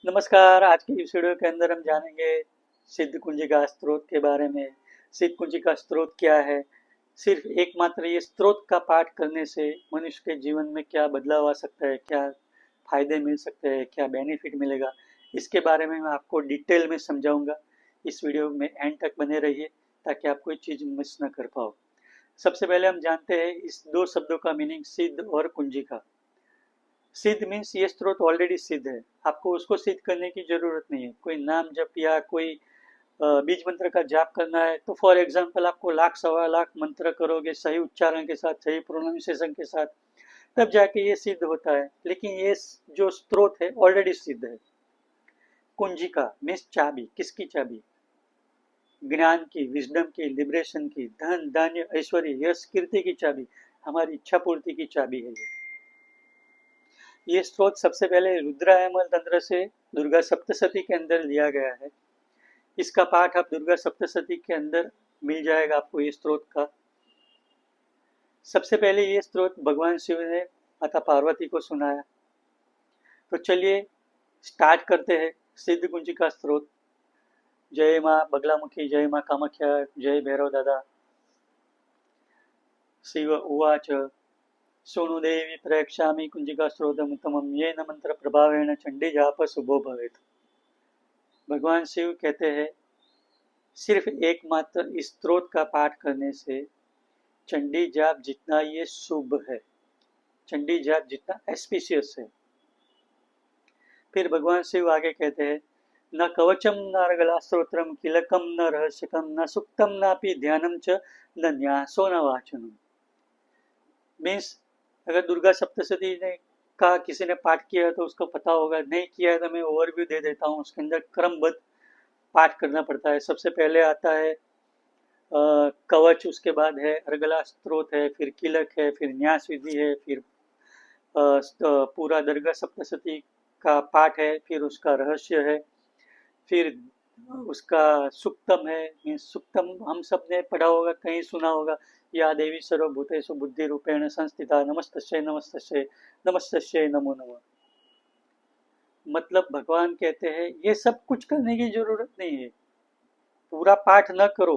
नमस्कार। आज की इस वीडियो के अंदर हम जानेंगे सिद्ध कुंजी का स्रोत के बारे में। सिद्ध कुंजी का स्रोत क्या है? सिर्फ एकमात्र ये स्रोत का पाठ करने से मनुष्य के जीवन में क्या बदलाव आ सकता है, क्या फायदे मिल सकते हैं, क्या बेनिफिट मिलेगा, इसके बारे में मैं आपको डिटेल में समझाऊंगा। इस वीडियो में एंड तक बने रहिए ताकि आप कोई चीज़ मिस न कर पाओ। सबसे पहले हम जानते हैं इस दो शब्दों का मीनिंग, सिद्ध और कुंजी का। सिद्ध मीन्स ये स्रोत ऑलरेडी सिद्ध है, आपको उसको सिद्ध करने की जरूरत नहीं है। कोई नाम जप या कोई बीज मंत्र का जाप करना है तो फॉर एग्जाम्पल आपको लाख सवा लाख मंत्र करोगे सही उच्चारण के साथ, सही प्रोनाउंसिएशन के साथ, तब जाके ये सिद्ध होता है। लेकिन ये जो स्रोत है ऑलरेडी सिद्ध है। कुंजिका मीन्स चाबी। किसकी चाबी? ज्ञान की, विजडम की, लिबरेशन की, धन धान्य ऐश्वर्य यश कीर्ति की चाबी, हमारी इच्छा पूर्ति की चाबी है ये स्रोत सबसे पहले रुद्रायमल तंत्र से दुर्गा सप्तशती के अंदर लिया गया है। इसका पाठ आप दुर्गा सप्तशती के अंदर मिल जाएगा आपको ये स्रोत का। सबसे पहले ये स्रोत भगवान शिव ने माता पार्वती को सुनाया। तो चलिए स्टार्ट करते हैं सिद्ध कुंजी का स्रोत। जय माँ बगलामुखी, जय माँ कामाख्या, जय भैरव दादा। शिव उवाच सोनु देवी प्रयक्षामि कुंजिका स्रोतमुत्तमं येन मंत्र प्रभावेण चंडी जाप शुभो भवेत्। भगवान शिव कहते हैं सिर्फ एकमात्र इस स्रोत का पाठ करने से चंडी जाप जितना ये शुभ है, चंडी जाप जितना एस्पिशियस है। फिर भगवान शिव आगे कहते हैं न कवचम न अर्गला स्त्रोत्रम किलकम न रहस्यकम न सुक्तम नापि ध्यानम च न न्यासो न वाचनम। मीन्स अगर दुर्गा सप्तशती ने का किसी ने पाठ किया तो उसको पता होगा, नहीं किया है तो मैं ओवरव्यू दे देता हूँ। उसके अंदर क्रमबद्ध पाठ करना पड़ता है। सबसे पहले आता है कवच, उसके बाद है अर्गला स्त्रोत है, फिर किलक है, फिर न्यास विधि है, फिर पूरा दुर्गा सप्तशती का पाठ है, फिर उसका रहस्य है, फिर उसका सुक्तम है। मीन्स सुक्तम हम सब ने पढ़ा होगा, कहीं सुना होगा, या देवी सर्वभूतेषु बुद्धि रूपेण संस्थिता नमस्तस्यै नमस्तस्यै नमस्तस्यै नमो नमः। मतलब भगवान कहते हैं ये सब कुछ करने की जरूरत नहीं है, पूरा पाठ न करो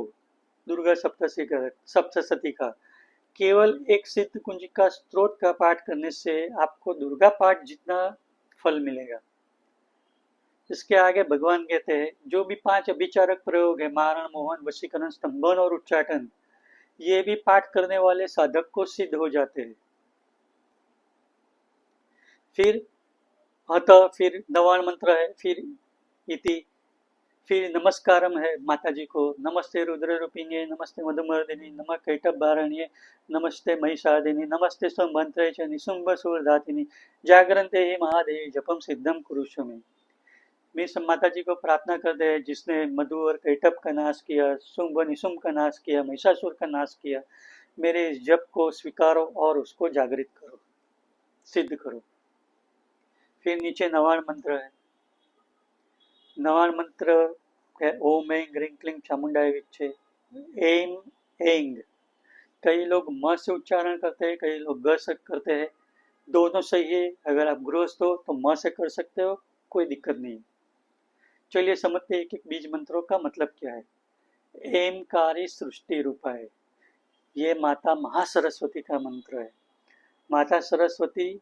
दुर्गा सप्तशती का। केवल एक सिद्ध कुंजी का स्रोत का पाठ करने से आपको दुर्गा पाठ जितना फल मिलेगा। इसके आगे भगवान कहते हैं जो भी 5 अभिचारक प्रयोग है, मारण, मोहन, वशीकरण, स्तंभन और उच्चाटन, ये भी पाठ करने वाले साधक को सिद्ध हो जाते हैं। फिर अतः, फिर नवान मंत्र है, फिर इति, फिर नमस्कारम है माता जी को, नमस्ते रुद्र रूपिण्ये, नमस्ते मधुमर्दिनी, नमः कैटभारण्ये, नमस्ते महिषादिनी, नमस्ते स्वमंत्रे च निशुंभ सूरधातिनी, जागरन्ते ही महादेवी जपम सिद्धम कुरुष्व में। मीन्स माता जी को प्रार्थना करते हैं जिसने मधु और कैटभ का नाश किया, शुंभ निशुंभ का नाश किया, महिषासुर का नाश किया, मेरे इस जप को स्वीकारो और उसको जागृत करो, सिद्ध करो। फिर नीचे नवान मंत्र है। नवान मंत्र है ओम ऐं ह्रीं क्लीं चामुंडाय विच्चे। एम एंग, कई लोग म से उच्चारण करते हैं, कई लोग ग से करते हैं, दोनों सही है। अगर आप गृहस्थ हो तो म से कर सकते हो, कोई दिक्कत नहीं। चलिए समझते हैं एक बीज मंत्रों का मतलब क्या है। एमकारी सृष्टि रूपा है, ये माता महासरस्वती का मंत्र है। माता सरस्वती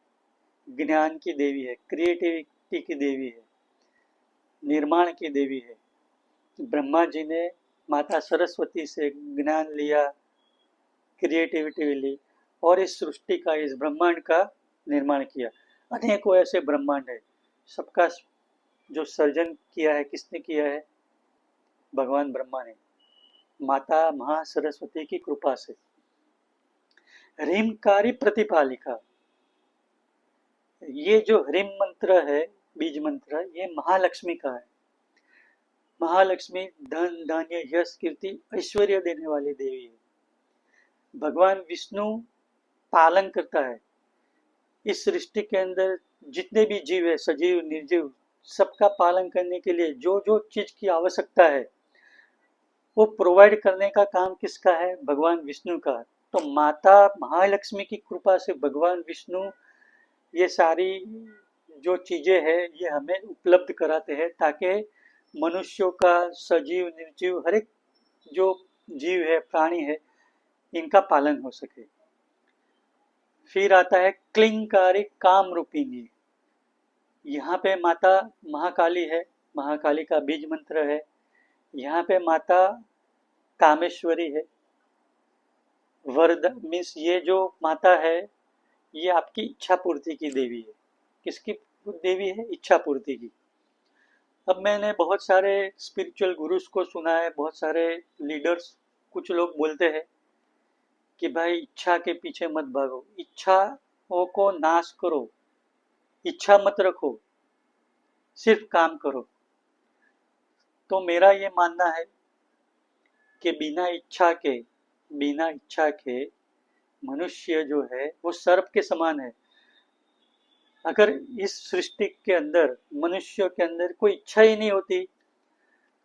ज्ञान की देवी है, क्रिएटिविटी की देवी है, निर्माण की देवी है। ब्रह्मा जी ने माता सरस्वती से ज्ञान लिया, क्रिएटिविटी ली और इस सृष्टि का, इस ब्रह्मांड का निर्माण किया। अनेकों ऐसे ब्रह्मांड है, सबका जो सर्जन किया है किसने किया है? भगवान ब्रह्मा ने, माता महासरस्वती की कृपा से। ह्रीमकारी प्रतिपालिका, ये जो ह्रीम मंत्र है, बीज मंत्र, ये महालक्ष्मी का है। महालक्ष्मी धन धान्य यश कीर्ति ऐश्वर्य देने वाली देवी है। भगवान विष्णु पालन करता है इस सृष्टि के अंदर जितने भी जीव है, सजीव निर्जीव, सबका पालन करने के लिए जो जो चीज की आवश्यकता है वो प्रोवाइड करने का काम किसका है? भगवान विष्णु का। तो माता महालक्ष्मी की कृपा से भगवान विष्णु ये सारी जो चीज़ें हैं ये हमें उपलब्ध कराते हैं ताकि मनुष्यों का, सजीव निर्जीव हर एक जो जीव है, प्राणी है, इनका पालन हो सके। फिर आता है क्लिंकारी काम रूपिणी। यहाँ पे माता महाकाली है, महाकाली का बीज मंत्र है। यहाँ पे माता कामेश्वरी है। वरद मीन्स ये जो माता है ये आपकी इच्छा पूर्ति की देवी है। किसकी देवी है? इच्छा पूर्ति की। अब मैंने बहुत सारे स्पिरिचुअल गुरुज को सुना है, बहुत सारे लीडर्स, कुछ लोग बोलते हैं कि भाई इच्छा के पीछे मत भागो, इच्छाओं को नाश करो, इच्छा मत रखो, सिर्फ काम करो। तो मेरा ये मानना है कि बिना इच्छा के मनुष्य जो है वो सर्प के समान है। अगर इस सृष्टि के अंदर, मनुष्य के अंदर कोई इच्छा ही नहीं होती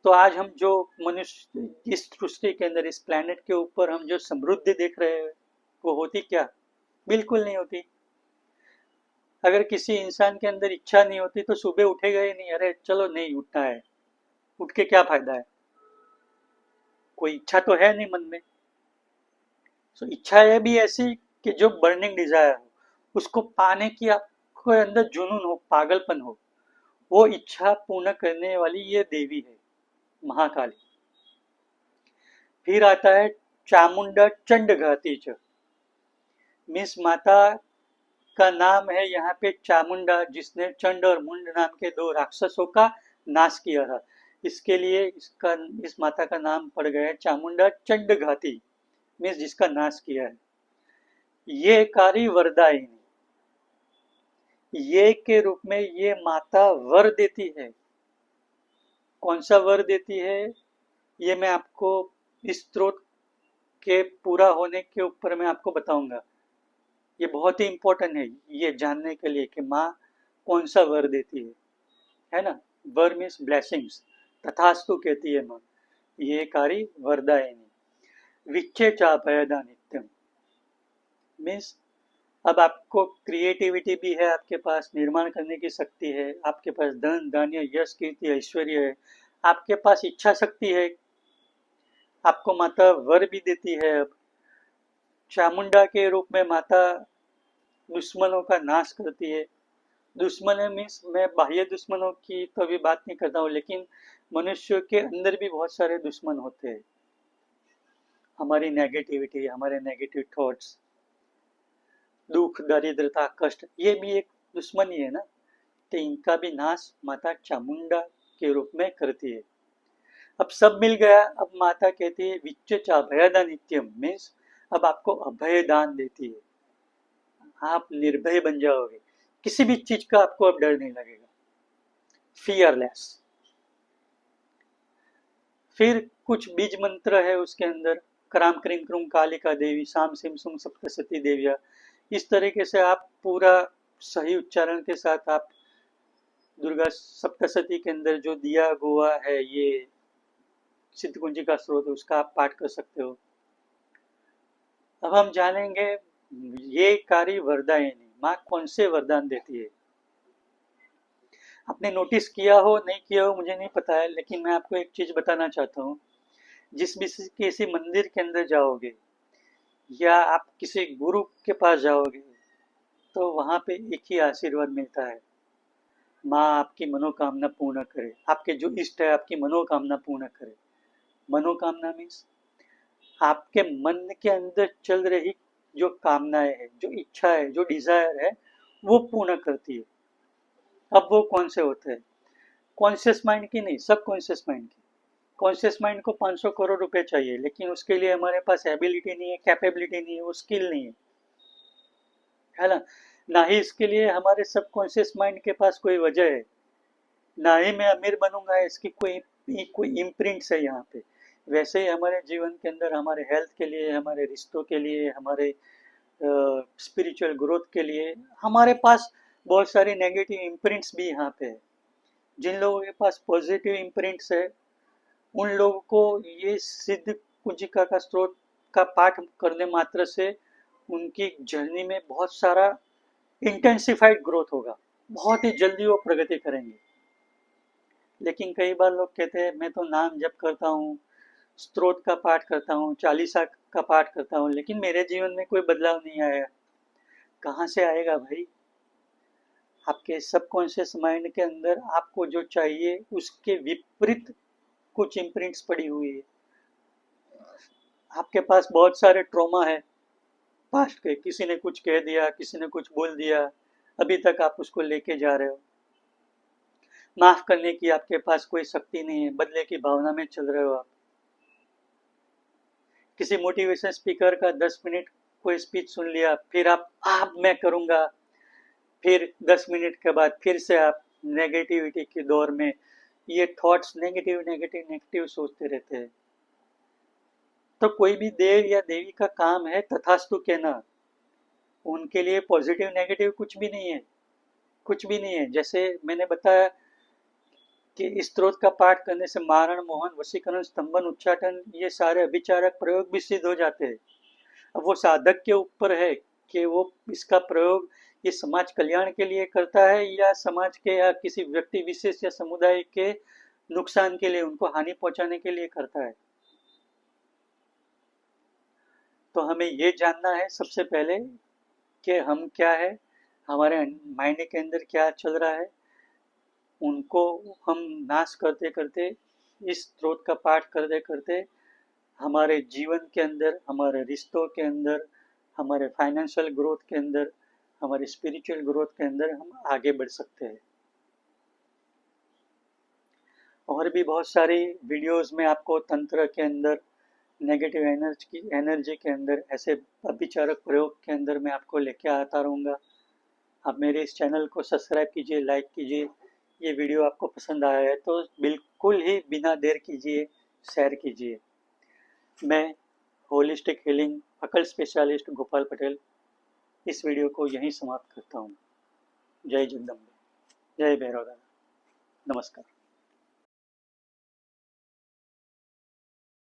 तो आज हम जो मनुष्य इस सृष्टि के अंदर, इस प्लेनेट के ऊपर हम जो समृद्धि देख रहे हैं वो होती क्या? बिल्कुल नहीं होती। अगर किसी इंसान के अंदर इच्छा नहीं होती तो सुबह उठेगा ही नहीं, अरे चलो नहीं उठना है, उठ के क्या फायदा है? कोई इच्छा तो है नहीं मन में। तो इच्छा है भी ऐसी कि जो बर्निंग डिजायर हो, उसको पाने की आपको अंदर जुनून हो, पागलपन हो, वो इच्छा पूर्ण करने वाली ये देवी है, महाकाली। फिर आता है चामुंडा चंड घाती च, मीन्स माता का नाम है यहाँ पे चामुंडा, जिसने चंड और मुंड नाम के दो राक्षसों का नाश किया था। इसके लिए इस माता का नाम पड़ गया है चामुंडा चंड घाती, मीन्स जिसका नाश किया है। ये कारी वरदायिनी, ये के रूप में ये माता वर देती है। कौन सा वर देती है ये मैं आपको इस स्त्रोत के पूरा होने के ऊपर मैं आपको बताऊंगा। ये बहुत ही इंपॉर्टेंट है ये जानने के लिए कि माँ कौन सा वर देती है ना। वर मीन्स ब्लेसिंग्स, तथास्तु कहती है माँ। ये कारी वरदायिनी विच्चे चापयदा नित्यम, मीन्स अब आपको क्रिएटिविटी भी है, आपके पास निर्माण करने की शक्ति है, आपके पास धन धान्य यश कीर्ति ऐश्वर्य है, आपके पास इच्छा शक्ति है, आपको माता वर भी देती है। अब चामुंडा के रूप में माता दुश्मनों का नाश करती है। दुश्मन मीन्स मैं बाह्य दुश्मनों की तो अभी बात नहीं करता हूँ, लेकिन मनुष्य के अंदर भी बहुत सारे दुश्मन होते हैं। हमारी नेगेटिविटी, हमारे नेगेटिव थॉट्स, दुख, दरिद्रता, कष्ट, ये भी एक दुश्मन ही है ना। तो इनका भी नाश माता चामुंडा के रूप में करती है। अब सब मिल गया। अब माता कहती है विच्च चाभयदा नित्यम, मीन्स अब आपको अभय दान देती है। आप निर्भय बन जाओगे, किसी भी चीज का आपको अब डर नहीं लगेगा, फियरलेस। फिर कुछ बीज मंत्र है उसके अंदर, क्राम क्रीम क्रूम कालिका देवी, शाम सिम सुम सप्तशती देविया। इस तरीके से आप पूरा सही उच्चारण के साथ आप दुर्गा सप्तशती के अंदर जो दिया हुआ है ये सिद्ध कुंजी का स्रोत, उसका आप पाठ कर सकते हो। अब हम जानेंगे ये कारी वरदायिनी माँ कौन से वरदान देती है। आपने नोटिस किया हो नहीं किया हो मुझे नहीं पता है, लेकिन मैं आपको एक चीज बताना चाहता हूँ। जिस भी किसी मंदिर के अंदर जाओगे या आप किसी गुरु के पास जाओगे तो वहां पे एक ही आशीर्वाद मिलता है, माँ आपकी मनोकामना पूर्ण करे, आपके जो इष्ट है आपकी मनोकामना पूर्ण करे। मनोकामना मीन्स आपके मन के अंदर चल रही जो कामनाएं है, जो इच्छा है, जो डिजायर है, वो पूर्ण करती है। अब वो कौन से होते हैं? कॉन्शियस माइंड की नहीं, सब कॉन्शियस माइंड की। कॉन्शियस माइंड को 500 करोड़ रुपए चाहिए, लेकिन उसके लिए हमारे पास एबिलिटी नहीं है, कैपेबिलिटी नहीं है, वो स्किल नहीं है ना। ना ही इसके लिए हमारे सब कॉन्शियस माइंड के पास कोई वजह है, ना ही मैं अमीर बनूंगा इसकी कोई इम्प्रिंट्स है यहाँ पे। वैसे ही हमारे जीवन के अंदर हमारे हेल्थ के लिए, हमारे रिश्तों के लिए, हमारे स्पिरिचुअल ग्रोथ के लिए हमारे पास बहुत सारी नेगेटिव इम्प्रिंट्स भी यहाँ पे है। जिन लोगों के पास पॉजिटिव इम्प्रिंट्स है उन लोगों को ये सिद्ध कुंजिका का स्त्रोत का पाठ करने मात्र से उनकी जर्नी में बहुत सारा इंटेंसिफाइड ग्रोथ होगा। बहुत ही जल्दी वो प्रगति करेंगे। लेकिन कई बार लोग कहते हैं मैं तो नाम जप करता हूँ, स्तोत्र का पाठ करता हूँ, चालीसा का पाठ करता हूँ, लेकिन मेरे जीवन में कोई बदलाव नहीं आया। कहाँ से आएगा भाई? आपके सबकॉन्शियस माइंड के अंदर आपको जो चाहिए उसके विपरीत कुछ इम्प्रिंट्स पड़ी हुई है। आपके पास बहुत सारे ट्रॉमा है पास्ट के, किसी ने कुछ कह दिया, किसी ने कुछ बोल दिया, अभी तक आप उसको लेके जा रहे हो। माफ करने की आपके पास कोई शक्ति नहीं है, बदले की भावना में चल रहे हो आप। किसी मोटिवेशन स्पीकर का 10 मिनट कोई स्पीच सुन लिया, फिर आप मैं करूंगा, फिर 10 मिनट के बाद फिर से आप नेगेटिविटी के दौर में, ये थॉट्स नेगेटिव नेगेटिव नेगेटिव सोचते रहते हैं। तो कोई भी देव या देवी का काम है तथास्तु कहना, उनके लिए पॉजिटिव नेगेटिव कुछ भी नहीं है, कुछ भी नहीं है। जैसे मैंने बताया कि इस स्त्रोत का पाठ करने से मारण, मोहन, वशीकरण, स्तंभन, उच्चाटन, ये सारे अभिचारक प्रयोग भी सिद्ध हो जाते हैं। अब वो साधक के ऊपर है कि वो इसका प्रयोग ये समाज कल्याण के लिए करता है या समाज के या किसी व्यक्ति विशेष या समुदाय के नुकसान के लिए, उनको हानि पहुंचाने के लिए करता है। तो हमें ये जानना है सबसे पहले कि हम क्या है, हमारे माइंड के अंदर क्या चल रहा है। उनको हम नाश करते करते, इस स्त्रोत का पाठ करते करते हमारे जीवन के अंदर, हमारे रिश्तों के अंदर, हमारे फाइनेंशियल ग्रोथ के अंदर, हमारे स्पिरिचुअल ग्रोथ के अंदर हम आगे बढ़ सकते हैं। और भी बहुत सारी वीडियोस में आपको तंत्र के अंदर, नेगेटिव एनर्जी के अंदर, ऐसे अभिचारक प्रयोग के अंदर मैं आपको लेके आता रहूँगा। आप मेरे इस चैनल को सब्सक्राइब कीजिए, लाइक कीजिए। ये वीडियो आपको पसंद आया है तो बिल्कुल ही बिना देर कीजिए शेयर कीजिए। मैं होलिस्टिक हीलिंग अकल स्पेशलिस्ट गोपाल पटेल इस वीडियो को यहीं समाप्त करता हूँ। जय जगदम्बे, जय भैरव दादा, नमस्कार।